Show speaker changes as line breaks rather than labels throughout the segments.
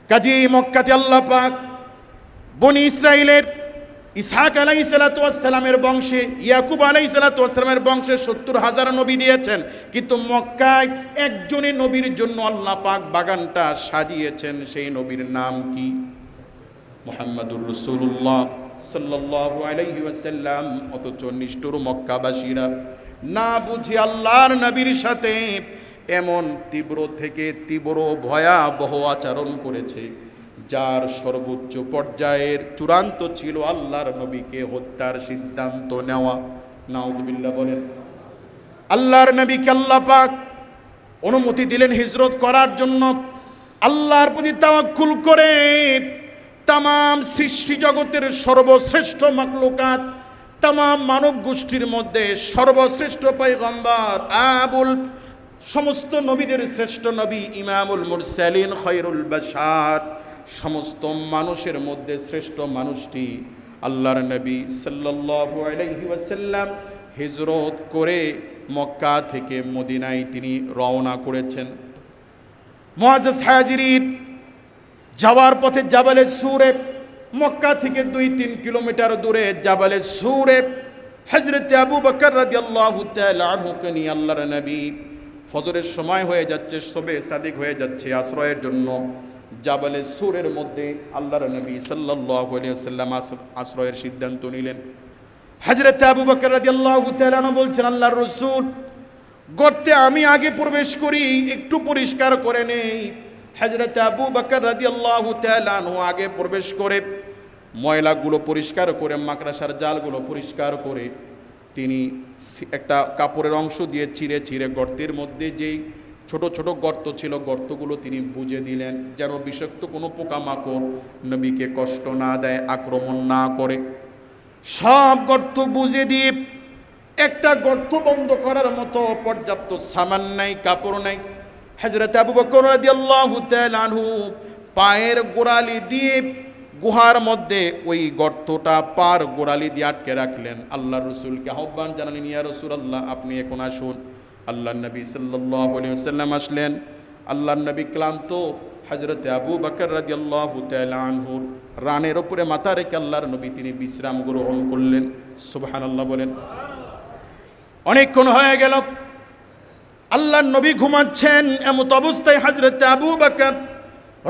কাজী মক্কাতে আল্লাহ পাক বনি ইসরাইলের ইসহাক আলাইহিসসালাতু ওয়াসসালামের বংশে, ইয়াকুব আলাইহিসসালাতু ওয়াসসালামের বংশে ৭০,০০০ নবী দিয়েছেন, কিন্তু মক্কায় একজনই নবীর জন্য আল্লাহ পাক বাগানটা সাজিয়েছেন। সেই নবীর নাম কি? মুহাম্মাদুর রাসূলুল্লাহ সাল্লাল্লাহু আলাইহি ওয়াসাল্লাম। অথচ নিষ্ঠুর মক্কাবাসীরা না বুঝে আল্লাহর নবীর সাথে এমন তীব্র থেকে তীব্র ভয়াবহ আচরণ করেছে, যার সর্বোচ্চ পর্যায়ের চূড়ান্ত ছিল আল্লাহর নবীকে হত্যার সিদ্ধান্ত নেওয়া। নাউযুবিল্লাহ বলেন। আল্লাহর নবীকে আল্লাহ পাক অনুমতি দিলেন হিজরত করার জন্য। আল্লাহর প্রতি তাওয়াক্কুল করে তামাম সৃষ্টি জগতের সর্বশ্রেষ্ঠ মাখলুকাত, তামাম মানব গোষ্ঠীর মধ্যে সর্বশ্রেষ্ঠ পয়গম্বর, আবুল সমস্ত নবীদের শ্রেষ্ঠ নবী, ইমামুল মুরসালিন, খৈরুল বাশার, সমস্ত মানুষের মধ্যে শ্রেষ্ঠ মানুষটি আল্লাহর নবী সাল্লাল্লাহু আলাইহি ওয়াসাল্লাম হিজরত করে মক্কা থেকে মদিনায় তিনি রওনা করেছেন। মুআজ্জাজ হাজিরিন, যাওয়ার পথে জাবালে সুরে, মক্কা থেকে 2-3 কিলোমিটার দূরে জাবালে সুরে হযরত আবু বকর রাদিয়াল্লাহু তাআলা আনহুকে নিয়ে আল্লাহর নবী, ফজরের সময় হয়ে যাচ্ছে, শবে সাদিক হয়ে যাচ্ছে, আশ্রয়ের জন্য জাবালে সুরের মধ্যে আল্লাহর নবী সাল্লাল্লাহু আলাইহি ওয়াসাল্লাম আশ্রয়ের সিদ্ধান্ত নিলেন। হযরত আবু বকর রাদিয়াল্লাহু তাআলা বলছেন, আল্লাহর রাসূল, গর্তে আমি আগে প্রবেশ করি, একটু পরিষ্কার করে নেই। হযরত আবু বকর রাদিয়াল্লাহু তাআলা আগে প্রবেশ করে ময়লাগুলো পরিষ্কার করে, মাকড়াসার জালগুলো পরিষ্কার করে তিনি একটা কাপড়ের অংশ দিয়ে ছিঁড়ে ছিঁড়ে গর্তের মধ্যে যেই ছোট ছোট গর্ত ছিল, গর্তগুলো তিনি বুজে দিলেন, যেন বিষাক্ত কোনো পোকামাকড় নবীকে কষ্ট না দেয়, আক্রমণ না করে। সব গর্ত বুজে দিয়ে একটা গর্ত বন্ধ করার মতো পর্যাপ্ত সামান নাই, কাপড় নাই। হযরত আবু বকর রাদিয়াল্লাহু তাআলা আনহু পায়ের গোড়ালি দিয়ে গুহার মধ্যে ওই গর্তটা পার গোড়ালি দিয়ে আটকে রাখলেন। আল্লাহর রাসূলকে আহ্বান জানালেন, ইয়া রাসূলুল্লাহ, আপনি এখন আসুন। আল্লাহর নবী সাল্লাল্লাহু আলাইহি ওয়াসাল্লাম আসলেন। আল্লাহর নবী ক্লান্ত, হযরত আবু বকর রাদিয়াল্লাহু তাআলা আনহুর রানের উপরে মাথা রেখে আল্লাহর নবী তিনি বিশ্রাম গ্রহণ করলেন। সুবহানাল্লাহ বলেন। অনেকক্ষণ হয়ে গেল, আল্লাহর নবী ঘুমাচ্ছেন। এমত অবস্থায় হযরত আবু বকর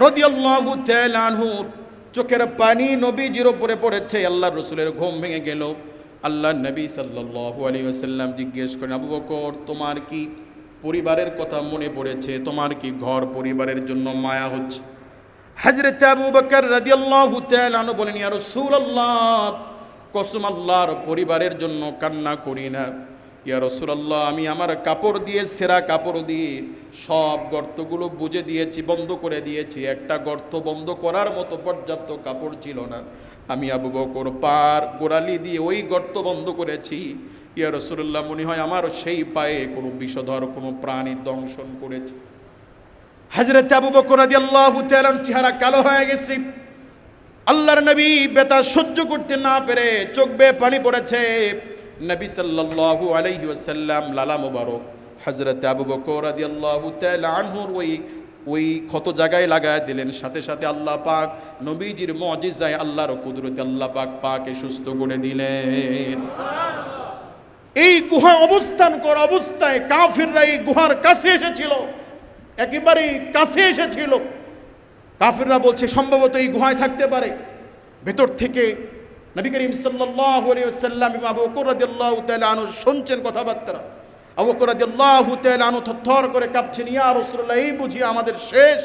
রাদিয়াল্লাহু তাআলা আনহুর চোখের পানি নবীজির উপরে পড়েছে। আল্লাহর রাসূলের ঘুম ভেঙে গেল। আল্লাহর নবী সাল্লাল্লাহু আলাইহি ওয়াসাল্লাম জিজ্ঞেস করেন, আবু বকর, তোমার কি পরিবারের কথা মনে পড়েছে? তোমার কি ঘর পরিবারের জন্য মায়া হচ্ছে? হযরত আবু বকর রাদিয়াল্লাহু তাআলা আনহু বলেন, ইয়া রাসূলুল্লাহ, কসম আল্লাহর, পরিবারের জন্য কান্না করি না। ইয়া রাসূলুল্লাহ, আমি আমার কাপড় দিয়ে, সেরা কাপড় দিয়ে সব গর্তগুলো বুজে দিয়েছি, বন্ধ করে দিয়েছি। একটা গর্ত বন্ধ করার মতো পর্যাপ্ত কাপড় ছিল না। আমি আবু বকর পার গোড়ালি দিয়ে ওই গর্ত বন্ধ করেছি। ইয়া রাসূলুল্লাহ, মনে হয় আমার সেই পায়ে কোনো বিষধর কোনো প্রাণী দংশন করেছে। হযরত আবু বকর রাদিয়াল্লাহু তাআলা চেহারা কালো হয়ে গেছে। আল্লাহর নবী ব্যথা সহ্য করতে না পেরে চোখ বেয়ে পানি পড়েছে। নবী সাল্লাল্লাহু আলাইহি ওয়াসাল্লাম লালা মুবারক হযরত আবু বকর রাদিয়াল্লাহু তাআলা আনহুর ওই ক্ষত জায়গায় লাগায় দিলেন। সাথে সাথে আল্লাহ পাক নবীজির মুজিজায়, আল্লাহর কুদরতে আল্লাহ পাক পাকে সুস্থ করে দিলেন। এই গুহা অবস্থান করা অবস্থায় কাফিররা এই গুহার কাছে এসেছিল, একেবারেই কাছে এসেছিল। কাফিররা বলছে সম্ভবত এই গুহায় থাকতে পারে। ভেতর থেকে নবী করিম সাল্লাল্লাহু আলাইহি ওয়াসাল্লাম এবং আবু বকর রাদিয়াল্লাহু তাআলা আনহু শুনছেন কথাবার্তা। আবু বকর রাদিয়াল্লাহু তাআলা আনহু থরথর করে কাঁপছেন, ইয়া রাসূলুল্লাহ, এই বুঝি আমাদের শেষ?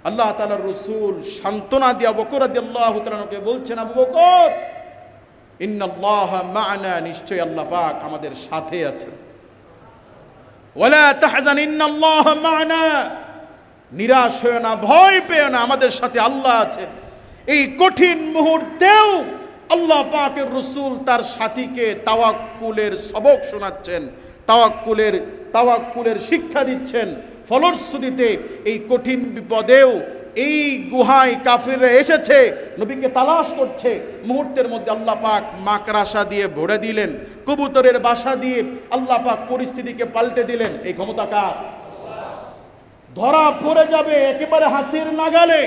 আল্লাহ তাআলার রাসূল সান্ত্বনা দিয়ে আবু বকর রাদিয়াল্লাহু তাআলা আনহুকে বলছেন, আবু বকর, ইন্নাল্লাহা মা'না, নিশ্চয় আল্লাহ পাক আমাদের সাথে আছেন। ওয়ালা তাহজান ইন্নাল্লাহা মা'না, নিরাশ হয়ো না, ভয় পেও না, আমাদের সাথে আল্লাহ আছেন। এই কঠিন মুহূর্তেও আল্লাহ পাকের রাসূল তার সাথীকে তাওয়াক্কুলের সবক শোনাচ্ছেন, তাওয়াক্কুলের শিক্ষা দিচ্ছেন। ফলশ্রুতিতে এই কঠিন বিপদেও এই গুহায় কাফিররা এসেছে, নবীকে তালাশ করছে। মুহূর্তের মধ্যে আল্লাহ পাক মাকড়াসা দিয়ে ভরে দিলেন, কবুতরের বাসা দিয়ে আল্লাহ পাক পরিস্থিতিকে পাল্টে দিলেন। এই ক্ষমতা কার? ধরা পড়ে যাবে একেবারে হাতের নাগালে।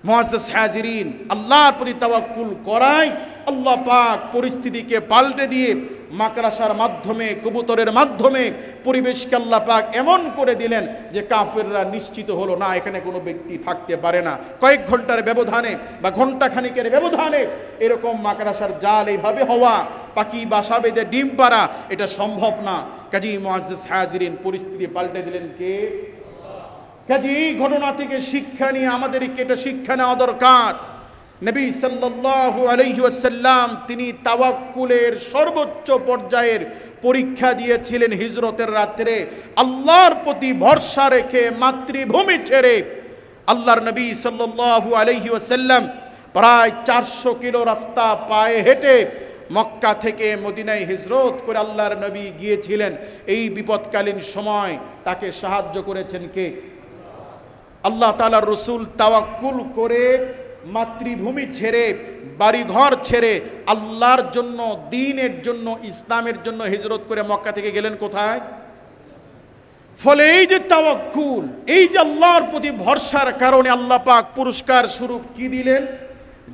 মুআজ্জাজ হাজিরিন, আল্লাহর প্রতি তাওয়াক্কুল করায় আল্লাহ পাক পরিস্থিতিকে পাল্টে দিয়ে মাকড়াসার মাধ্যমে, কবুতরের মাধ্যমে পরিবেশকে আল্লাহ পাক এমন করে দিলেন যে কাফেররা নিশ্চিত হলো না এখানে কোনো ব্যক্তি থাকতে পারে না। কয়েক ঘন্টার ব্যবধানে বা ঘন্টা খানিকের ব্যবধানে এরকম মাকড়াসার জাল এইভাবে হওয়া, পাখি বাসা বেঁধে ডিম পাড়া, এটা সম্ভব না। কাজী মুআজ্জাজ হাজিরিন, পরিস্থিতি পাল্টে দিলেন কে? কাজী এই ঘটনা থেকে শিক্ষা নিয়ে আমাদেরকে এটা শিক্ষা নেওয়া দরকার। নবী সাল্লাল্লাহু আলাইহি ওয়াসাল্লাম তিনি তাওয়াক্কুলের সর্বোচ্চ পর্যায়ের পরীক্ষা দিয়েছিলেন হিজরতের রাত্রে। আল্লাহর প্রতি ভরসা রেখে মাতৃভূমি ছেড়ে আল্লাহর নবী সাল্লাল্লাহু আলাইহি ওয়াসাল্লাম প্রায় 400 কিলো রাস্তা পায়ে হেঁটে মক্কা থেকে মদিনায় হিজরত করে আল্লাহর নবী গিয়েছিলেন। এই বিপদকালীন সময় তাকে সাহায্য করেছেন কে? আল্লাহ তাআলার রাসূল তাওয়াক্কুল করে মাতৃভূমি ছেড়ে, বাড়িঘর ছেড়ে আল্লাহর জন্য, দ্বীনের জন্য, ইসলামের জন্য হিজরত করে মক্কা থেকে গেলেন কোথায়? ফলে এই যে তাওয়াক্কুল, এই যে আল্লাহর প্রতি ভরসার কারণে আল্লাহ পাক পুরস্কার স্বরূপ কি দিলেন?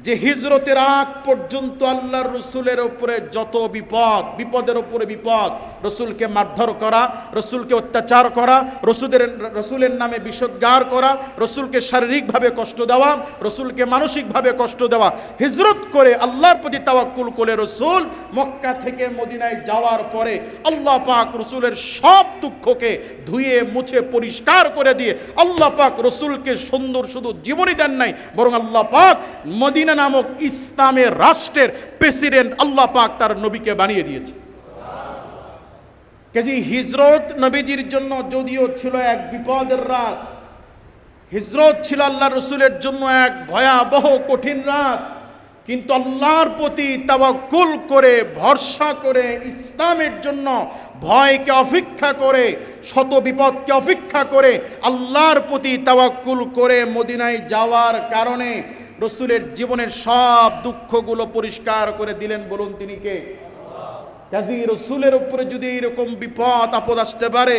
যে হিজরতের আগ পর্যন্ত আল্লাহর রসুলের উপরে যত বিপদ, বিপদের উপরে বিপদ, রসুলকে মারধর করা, রসুলকে অত্যাচার করা, রসুলের নামে বিষোদ্গার করা, রসুলকে শারীরিকভাবে কষ্ট দেওয়া, রসুলকে মানসিকভাবে কষ্ট দেওয়া, হিজরত করে আল্লাহর প্রতি তাওয়াক্কুল করে রসুল মক্কা থেকে মদিনায় যাওয়ার পরে আল্লাহ পাক রসুলের সব দুঃখকে ধুয়ে মুছে পরিষ্কার করে দিয়ে আল্লাহ পাক রসুলকে সুন্দর শুধু জীবনই দেন নাই, বরং আল্লাহ পাক মদিনা নামক ইসলামের রাষ্ট্রের প্রেসিডেন্ট আল্লাহ পাক তার নবীকে বানিয়ে দিয়েছে। কাজী হিজরত নবীজির জন্য যদিও ছিল এক বিপদের রাত, হিজরত ছিল আল্লাহ রসুলের জন্য এক ভয়াবহ কঠিন রাত, কিন্তু আল্লাহর প্রতি তাওয়াক্কুল করে, ভরসা করে, ইসলামের জন্য ভয়কে অপেক্ষা করে, শত বিপদকে অপেক্ষা করে আল্লাহর প্রতি তাওয়াক্কুল করে মদিনায় যাওয়ার কারণে রসুলের জীবনের সব দুঃখগুলো পরিষ্কার করে দিলেন। বলুন তিনি কে? কাজী রসুলের উপরে যদি এরকম বিপদ আপদ আসতে পারে,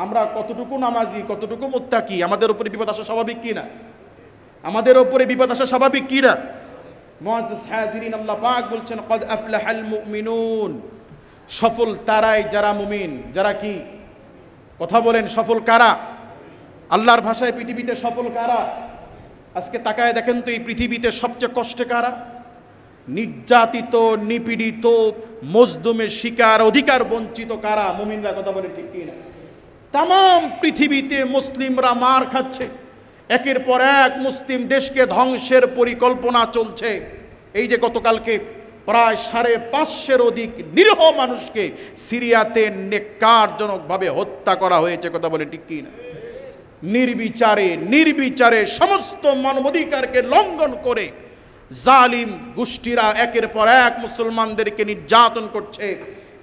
আমরা কতটুকু নামাজি, কতটুকু মুত্তাকি, আমাদের উপরে বিপদ আসা স্বাভাবিক কি না? আমাদের উপরে বিপদ আসা স্বাভাবিক কি না? মুআজ্জাজ হাজিরিন, আল্লাহ পাক বলছেন ক্বাদ আফলাহাল মুমিনুন, সফল তারাই যারা মুমিন। যারা কি? কথা বলেন, সফল কারা? আল্লাহর ভাষায় পৃথিবীতে সফল কারা? আজকে তাকায় দেখেন তো এই পৃথিবীতে সবচেয়ে কষ্টে কারা? নির্যাতিত, নিপীড়িত, মজলুমের শিকার, অধিকার বঞ্চিত কারা? মুমিনরা। কথা বলে ঠিক কি না? তাম পৃথিবীতে মুসলিমরা মার খাচ্ছে, একের পর এক মুসলিম দেশকে ধ্বংসের পরিকল্পনা চলছে। এই যে গতকালকে প্রায় 550-এর অধিক নিরীহ মানুষকে সিরিয়াতে নেক্কারজনকভাবে হত্যা করা হয়েছে। কথা বলে ঠিক কি না? নির্বিচারে, নির্বিচারে সমস্ত মানবাধিকারকে লঙ্ঘন করে জালিম গোষ্ঠীরা একের পর এক মুসলমানদেরকে নির্যাতন করছে।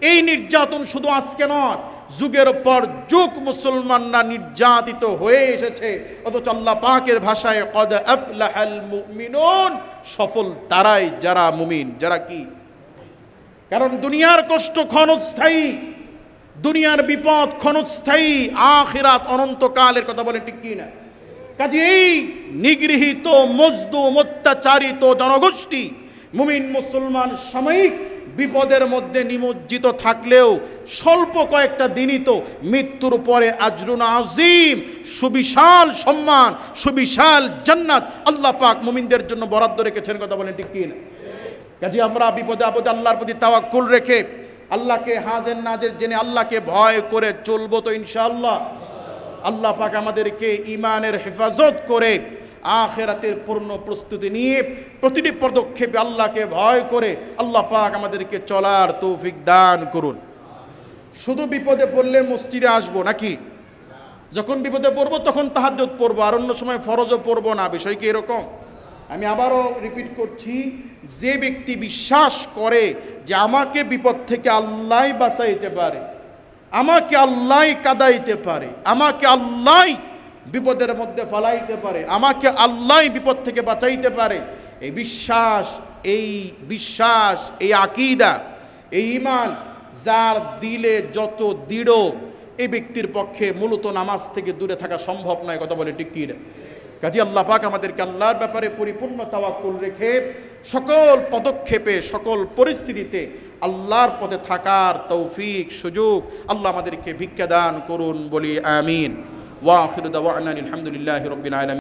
এই নির্যাতন শুধু আজকে নয়, যুগের পর যুগ মুসলমানরা নির্যাতিত হয়ে এসেছে। অথচ আল্লাহ পাকের ভাষায় ক্বাদ আফলাহাল মুমিনুন, সফল তারাই যারা মুমিন। যারা কি? কারণ দুনিয়ার কষ্ট ক্ষণস্থায়ী, দুনিয়ার বিপদ ক্ষণস্থায়ী, আখিরাত অনন্তকালের। কথা বলেন ঠিক কি না? কাজে এই নিগৃহীত, মজলুম, অত্যাচারিত জনগোষ্ঠী মুমিন মুসলমান সাময়িক বিপদের মধ্যে নিমজ্জিত থাকলেও স্বল্প কয়েকটা দিনই তো মৃত্যুর পরে আজরুন আজিম, সুবিশাল সম্মান, সুবিশাল জান্নাত আল্লাহ পাক মুমিনদের জন্য বরাদ্দ রেখেছেন। কথা বলেন ঠিক কি না? কাজে আমরা বিপদে আপদে আল্লাহর প্রতি তাওয়াক্কুল রেখে, আল্লাহকে হাজের নাজের জেনে আল্লাহকে ভয় করে চলবো তো ইনশাআল্লাহ। আল্লাহ পাক আমাদেরকে ঈমানের হেফাজত করে আখিরাতের পূর্ণ প্রস্তুতি নিয়ে প্রতিটি পদক্ষেপে আল্লাহকে ভয় করে আল্লাহ পাক আমাদেরকে চলার তৌফিক দান করুন। শুধু বিপদে পড়লে মসজিদে আসবো নাকি? যখন বিপদে পড়বো তখন তাহাজ্জুদ পড়বো, আর অন্য সময় ফরজও পড়বো না। বিষয় কি এরকম? আমি আবারও রিপিট করছি, যে ব্যক্তি বিশ্বাস করে যে আমাকে বিপদ থেকে আল্লাহ বাঁচাইতে পারে, আমাকে আল্লাহ কাদাইতে পারে, আমাকে আল্লাহ বিপদের মধ্যে ফালাইতে পারে, আমাকে আল্লাহ বিপদ থেকে বাঁচাইতে পারে, এই বিশ্বাস, এই আকীদা, এই ঈমান যার দিলে যত দৃঢ়, এই ব্যক্তির পক্ষে মূলত নামাজ থেকে দূরে থাকা সম্ভব নয়। কথা বলে ঠিক কি না? কাজে আল্লাহ পাক আমাদেরকে আল্লাহর ব্যাপারে পরিপূর্ণ তাওয়াক্কুল রেখে সকল পদক্ষেপে সকল পরিস্থিতিতে আল্লাহর পথে থাকার তৌফিক সুযোগ আল্লাহ আমাদেরকে ভিক্ষা দান করুন বলি আমিন। ওয়া আখিরু দাওয়ানা আলহামদুলিল্লাহি রাব্বিল আলামিন।